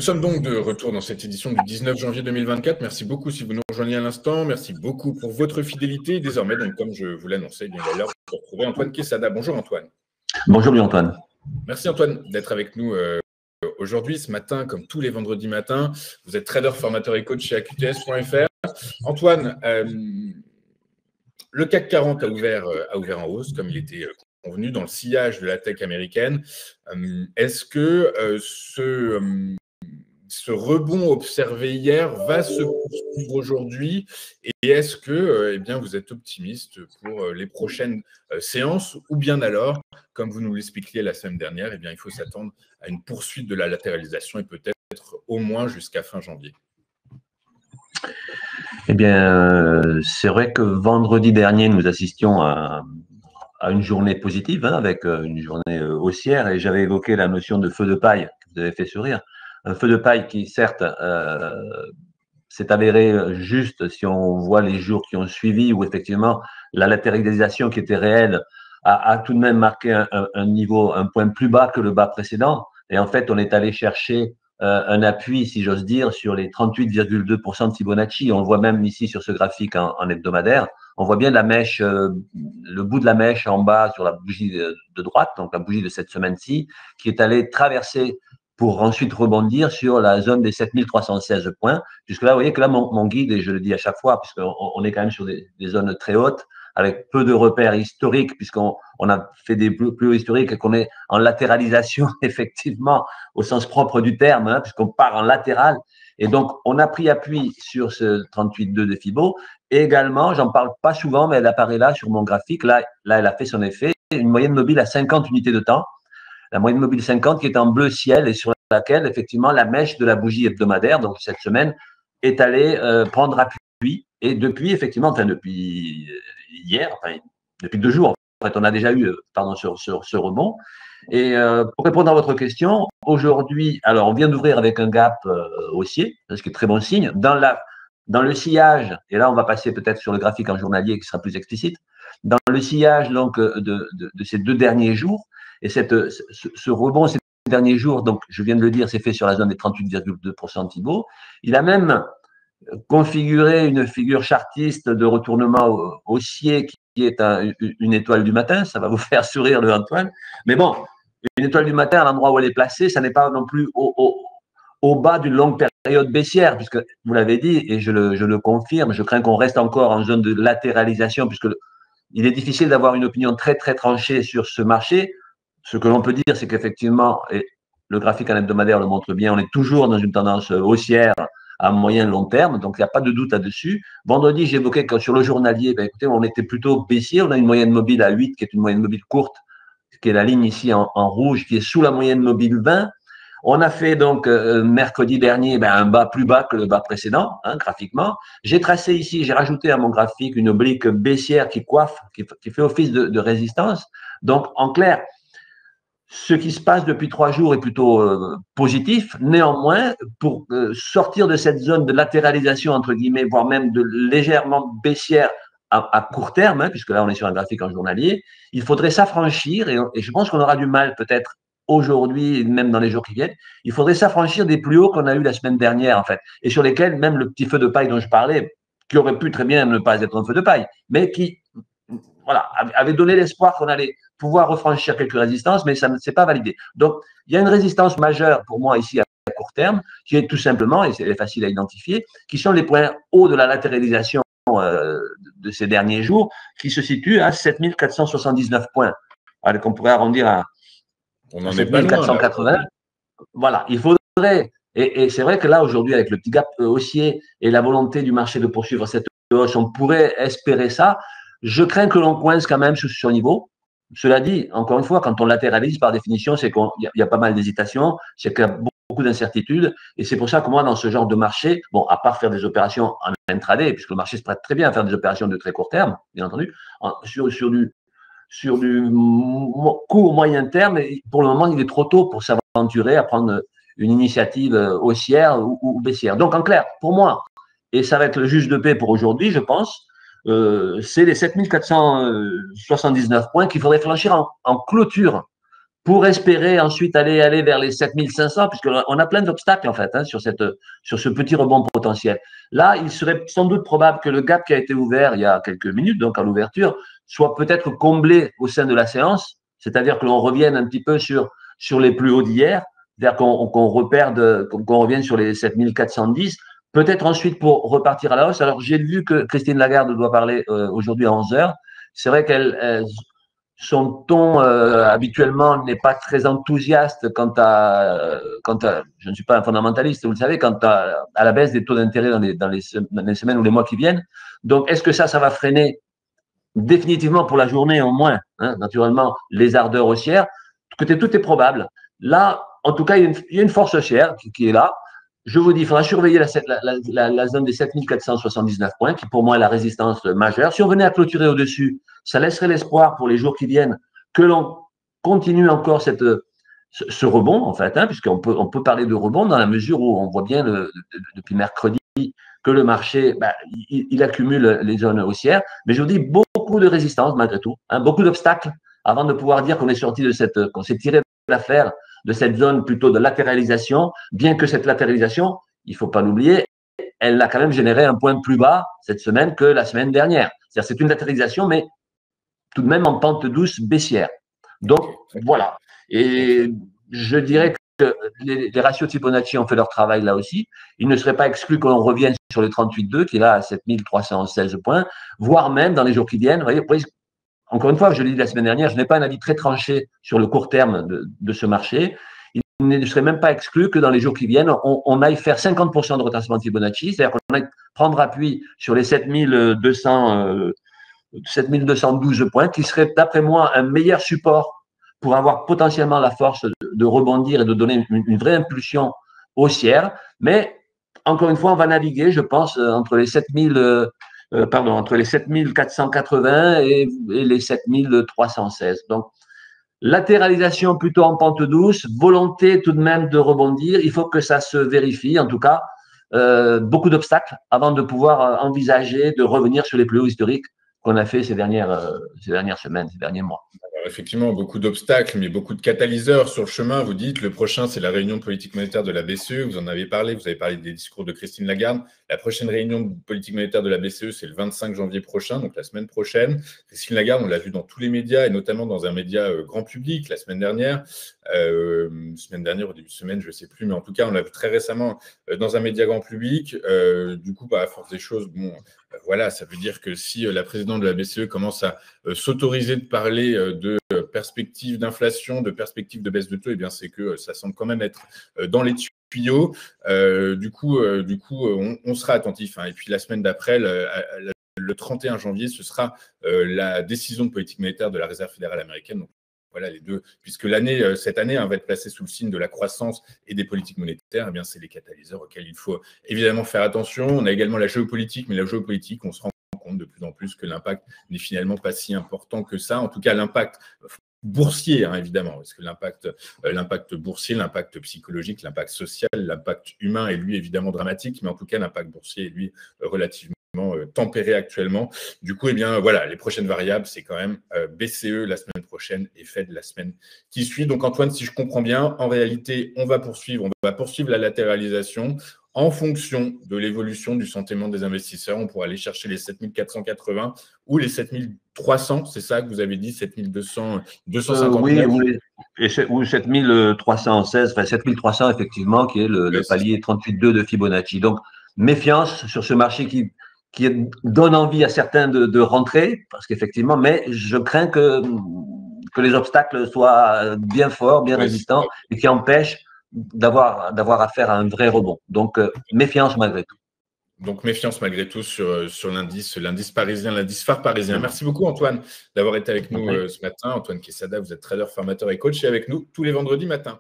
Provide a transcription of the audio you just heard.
sommes donc de retour dans cette édition du 19 janvier 2024. Merci beaucoup si vous nous rejoignez à l'instant. Merci beaucoup pour votre fidélité. Désormais, donc, comme je vous l'annonçais, il est l'heure de retrouver Antoine Quesada. Bonjour Antoine. Bonjour Louis-Antoine. Merci Antoine d'être avec nous aujourd'hui, ce matin, comme tous les vendredis matins. Vous êtes trader, formateur et coach chez AQTS.fr. Antoine, le CAC 40 a ouvert en hausse, comme il était convenu, dans le sillage de la tech américaine. Est-ce que ce rebond observé hier va se poursuivre aujourd'hui et est-ce que eh bien, vous êtes optimiste pour les prochaines séances ou bien alors, comme vous nous l'expliquiez la semaine dernière, eh bien, il faut s'attendre à une poursuite de la latéralisation et peut-être au moins jusqu'à fin janvier? Eh bien, c'est vrai que vendredi dernier, nous assistions à une journée positive, avec une journée haussière, et j'avais évoqué la notion de feu de paille, qui vous avez fait sourire. Un feu de paille qui, certes, s'est avéré juste si on voit les jours qui ont suivi, où effectivement la latéralisation qui était réelle a tout de même marqué un niveau, un point plus bas que le bas précédent. Et en fait, on est allé chercher un appui, si j'ose dire, sur les 38,2% de Fibonacci. On le voit même ici sur ce graphique en hebdomadaire. On voit bien la mèche, le bout de la mèche en bas sur la bougie de droite, donc la bougie de cette semaine-ci, qui est allée traverser pour ensuite rebondir sur la zone des 7316 points. Jusque-là, vous voyez que là, mon guide, et je le dis à chaque fois, puisqu'on est quand même sur des zones très hautes, avec peu de repères historiques, puisqu'on a fait des plus hauts historiques et qu'on est en latéralisation, effectivement, au sens propre du terme, puisqu'on part en latéral. Et donc, on a pris appui sur ce 38,2 de Fibo. Et également, j'en parle pas souvent, mais elle apparaît là sur mon graphique. Là, elle a fait son effet. Une moyenne mobile à 50 unités de temps. La moyenne mobile 50 qui est en bleu ciel et sur laquelle, effectivement, la mèche de la bougie hebdomadaire, donc cette semaine, est allée prendre appui. Et depuis, effectivement, depuis hier, depuis 2 jours, en fait, on a déjà eu ce rebond. Et pour répondre à votre question, aujourd'hui, alors on vient d'ouvrir avec un gap haussier, ce qui est très bon signe. Dans le sillage, et là on va passer peut-être sur le graphique en journalier qui sera plus explicite, dans le sillage donc de ces 2 derniers jours, et ce rebond ces derniers jours, donc je viens de le dire, c'est fait sur la zone des 38,2% de Thibaut. Il a même configuré une figure chartiste de retournement haussier qui est une étoile du matin. Ça va vous faire sourire, le Antoine. Mais bon, une étoile du matin, à l'endroit où elle est placée, ça n'est pas non plus au bas d'une longue période baissière, puisque vous l'avez dit, et je le confirme, je crains qu'on reste encore en zone de latéralisation, puisque il est difficile d'avoir une opinion très, très tranchée sur ce marché. Ce que l'on peut dire, c'est qu'effectivement, et le graphique en hebdomadaire le montre bien, on est toujours dans une tendance haussière à moyen long terme, donc il n'y a pas de doute là-dessus. Vendredi, j'évoquais que sur le journalier, écoutez, on était plutôt baissier, on a une moyenne mobile à 8, qui est une moyenne mobile courte, qui est la ligne ici en rouge, qui est sous la moyenne mobile 20. On a fait donc mercredi dernier un bas plus bas que le bas précédent, graphiquement. J'ai tracé ici, j'ai rajouté à mon graphique une oblique baissière qui coiffe, qui fait office de résistance. Donc, en clair, ce qui se passe depuis 3 jours est plutôt positif. Néanmoins, pour sortir de cette zone de latéralisation, entre guillemets, voire même de légèrement baissière à court terme, puisque là, on est sur un graphique en journalier, il faudrait s'affranchir, et je pense qu'on aura du mal peut-être aujourd'hui, même dans les jours qui viennent, il faudrait s'affranchir des plus hauts qu'on a eu la semaine dernière, en fait, et sur lesquels même le petit feu de paille dont je parlais, qui aurait pu très bien ne pas être un feu de paille, mais qui avait donné l'espoir qu'on allait pouvoir refranchir quelques résistances, mais ça ne s'est pas validé. Donc, il y a une résistance majeure pour moi ici à court terme, qui est tout simplement, et c'est facile à identifier, qui sont les points hauts de la latéralisation de ces derniers jours, qui se situent à 7479 points. Alors qu'on pourrait arrondir à on en est pas loin, 7480. Voilà, il faudrait, et c'est vrai que là, aujourd'hui, avec le petit gap haussier et la volonté du marché de poursuivre cette hausse, on pourrait espérer ça. Je crains que l'on coince quand même sur ce niveau. Cela dit, encore une fois, quand on latéralise, par définition, c'est qu'il y a pas mal d'hésitations, c'est qu'il y a beaucoup d'incertitudes. Et c'est pour ça que moi, dans ce genre de marché, bon, à part faire des opérations en intraday, puisque le marché se prête très bien à faire des opérations de très court terme, bien entendu, sur du court moyen terme, et pour le moment, il est trop tôt pour s'aventurer à prendre une initiative haussière ou baissière. Donc, en clair, pour moi, et ça va être le juge de paix pour aujourd'hui, je pense, c'est les 7479 points qu'il faudrait franchir en clôture pour espérer ensuite aller vers les 7500, puisqu'on a plein d'obstacles en fait sur ce petit rebond potentiel. Là, il serait sans doute probable que le gap qui a été ouvert il y a quelques minutes, donc à l'ouverture, soit peut-être comblé au sein de la séance, c'est-à-dire que l'on revienne un petit peu sur les plus hauts d'hier, c'est-à-dire qu'on revienne sur les 7410, peut-être ensuite pour repartir à la hausse. Alors, j'ai vu que Christine Lagarde doit parler aujourd'hui à 11h. C'est vrai son ton habituellement n'est pas très enthousiaste quant à, je ne suis pas un fondamentaliste, vous le savez, quant à la baisse des taux d'intérêt dans les semaines ou les mois qui viennent. Donc, est-ce que ça va freiner définitivement pour la journée au moins, naturellement, les ardeurs haussières? Écoutez, tout est probable. Là, en tout cas, il y a une force haussière qui est là. Je vous dis, il faudra surveiller la zone des 7479 points, qui pour moi est la résistance majeure. Si on venait à clôturer au-dessus, ça laisserait l'espoir pour les jours qui viennent que l'on continue encore ce rebond, en fait, puisqu'on peut parler de rebond dans la mesure où on voit bien depuis mercredi que le marché, il accumule les zones haussières. Mais je vous dis, beaucoup de résistance malgré tout, beaucoup d'obstacles avant de pouvoir dire qu'on est sorti qu'on s'est tiré d'affaire de cette zone plutôt de latéralisation, bien que cette latéralisation, il ne faut pas l'oublier, elle a quand même généré un point plus bas cette semaine que la semaine dernière. C'est-à-dire c'est une latéralisation, mais tout de même en pente douce baissière. Donc, voilà. Et je dirais que les ratios de Fibonacci ont fait leur travail là aussi. Il ne serait pas exclu qu'on revienne sur le 38,2 qui est là à 7316 points, voire même dans les jours qui viennent. Vous voyez, encore une fois, je l'ai dit la semaine dernière, je n'ai pas un avis très tranché sur le court terme de ce marché. Il ne serait même pas exclu que dans les jours qui viennent, on aille faire 50% de retracement de Fibonacci, c'est-à-dire qu'on aille prendre appui sur les 7212 points, qui serait, d'après moi, un meilleur support pour avoir potentiellement la force de rebondir et de donner une vraie impulsion haussière. Mais, encore une fois, on va naviguer, je pense, entre les 7480 et les 7316. Donc, latéralisation plutôt en pente douce, volonté tout de même de rebondir. Il faut que ça se vérifie, en tout cas, beaucoup d'obstacles avant de pouvoir envisager de revenir sur les plus hauts historiques qu'on a fait ces dernières semaines, ces derniers mois. Alors, effectivement, beaucoup d'obstacles, mais beaucoup de catalyseurs sur le chemin. Vous dites, le prochain, c'est la réunion de politique monétaire de la BCE. Vous en avez parlé, vous avez parlé des discours de Christine Lagarde. La prochaine réunion de politique monétaire de la BCE, c'est le 25 janvier prochain, donc la semaine prochaine. Christine Lagarde, on l'a vu dans tous les médias, et notamment dans un média grand public la semaine dernière. Au début de semaine, je ne sais plus, mais en tout cas, on l'a vu très récemment dans un média grand public. Du coup, à force des choses, voilà, ça veut dire que si la présidente de la BCE commence à s'autoriser de parler de perspectives d'inflation, de perspectives de baisse de taux, eh bien, c'est que ça semble quand même être dans les tuyaux. Du coup, on sera attentif. Et puis, la semaine d'après, le 31 janvier, ce sera la décision de politique monétaire de la Réserve fédérale américaine. Donc, voilà les deux, puisque cette année va être placée sous le signe de la croissance et des politiques monétaires, eh bien, c'est les catalyseurs auxquels il faut évidemment faire attention. On a également la géopolitique, mais la géopolitique, on se rend compte de plus en plus que l'impact n'est finalement pas si important que ça. En tout cas, l'impact boursier, évidemment, parce que l'impact boursier, l'impact psychologique, l'impact social, l'impact humain est lui évidemment dramatique, mais en tout cas, l'impact boursier est lui relativement tempéré actuellement. Du coup, eh bien, voilà, les prochaines variables, c'est quand même BCE la semaine prochaine et Fed la semaine qui suit. Donc, Antoine, si je comprends bien, en réalité, on va poursuivre la latéralisation. En fonction de l'évolution du sentiment des investisseurs, on pourra aller chercher les 7480 ou les 7300, c'est ça que vous avez dit, 7200, 259 oui, ou 7316, enfin 7300 effectivement, qui est le palier 38,2 de Fibonacci. Donc, méfiance sur ce marché qui donne envie à certains de rentrer, parce qu'effectivement, mais je crains que les obstacles soient bien forts, bien résistants, et qui empêchent d'avoir affaire à un vrai rebond. Donc, méfiance malgré tout. Donc, méfiance malgré tout sur l'indice parisien, l'indice phare parisien. Merci beaucoup, Antoine, d'avoir été avec nous ce matin. Antoine Quesada, vous êtes trader, formateur et coach, et avec nous tous les vendredis matins.